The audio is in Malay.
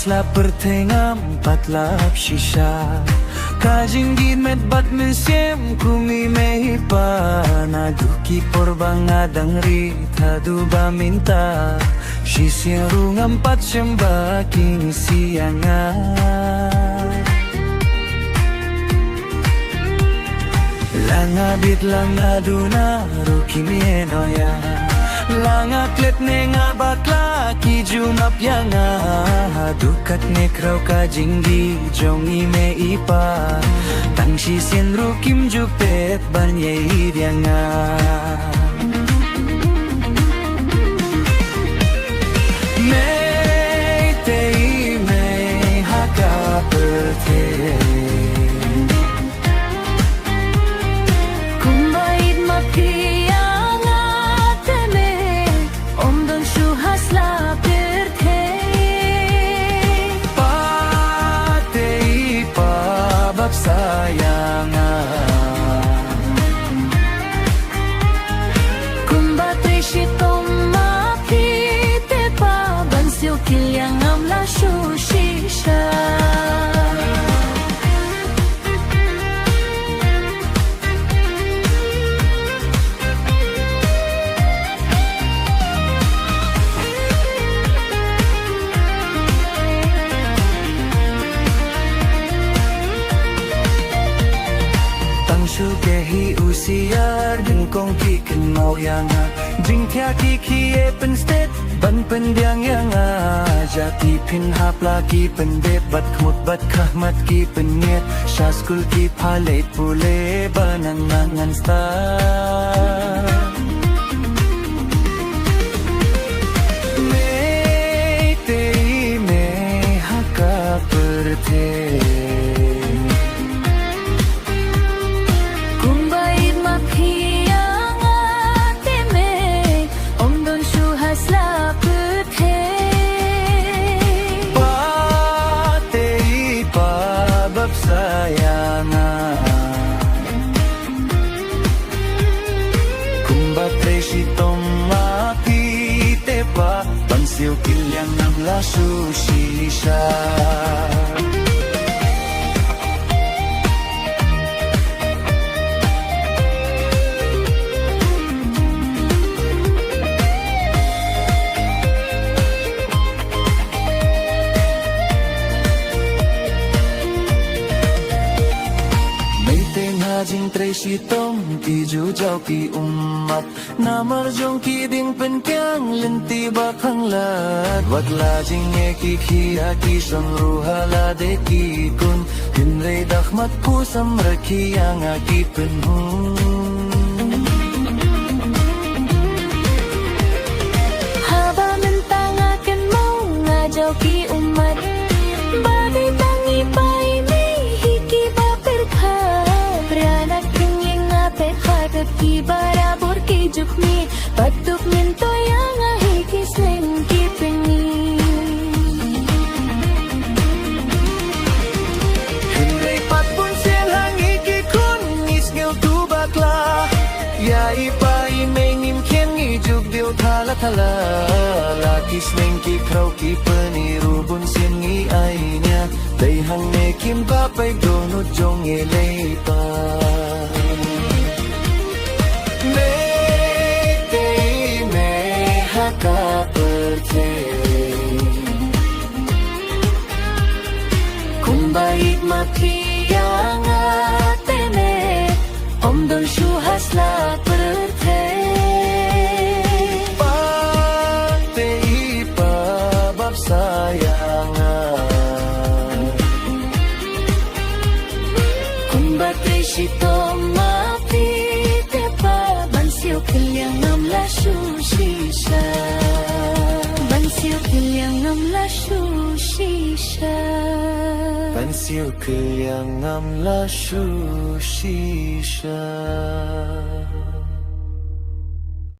la pertengam patlap shisha Kajinggit met bat mesiem kumi mehipa Naduki porbangadang rita duba minta Sisirungam pat siyamba kini siangan Langabit lang aduna rukimienoya Langaklet ne nga bakla ki jumapya nga Dukat ne kraw ka jinggi jongi me ipa Tangshi sin rukim jupet banye idya nga May tei may haka perte Kumbait mapi sayangan Kumbate shitong makite pa Bansiw kilyang amla shushisha Sugehi usiar din kong kikin mau yanga Jing tia kiki e pen stet ban pendiang yanga Jati pin hap lagi pendet bat kmut bat kahmat ki penyet Syaskul ki palet pule banan mangan star Me te me haka perte sayangan Kumbate shitong makite pa Bansiw kilyang amla shushisha Jing Tracy Tom Tiju Jau Ki Umat Namar Jong Ki Ding Pen Kyang Lenti Bakang Lad Wat La Jing E Ki Kia Ki Son Ruhala De Ki Kun Hinre Dakhmat Kusam Raki Yang Aki Pen Haba Mentang Akan Mau Ngajau Ki Umat Bagai Tangi Pai Ki barabur ki jukni patuk minto yang ahi kislen ki pengi Hinday patpun selhangi ki kun isngil tu bakla Ya ipai mengim kien ngijuk diu thala thala La kislen ki kraw ki peniru bun sin ngi ainya Day hang ne kim papay donut jong ilay pa Haka perte Kumbait makiyang atene Omdol shuhas la perte Pate ipabab sayangan Kumbate shitong mapite pa Bansiw kilyang amla shushisha Bansiw kilyang amla shushisha Bansiw kilyang amla shushisha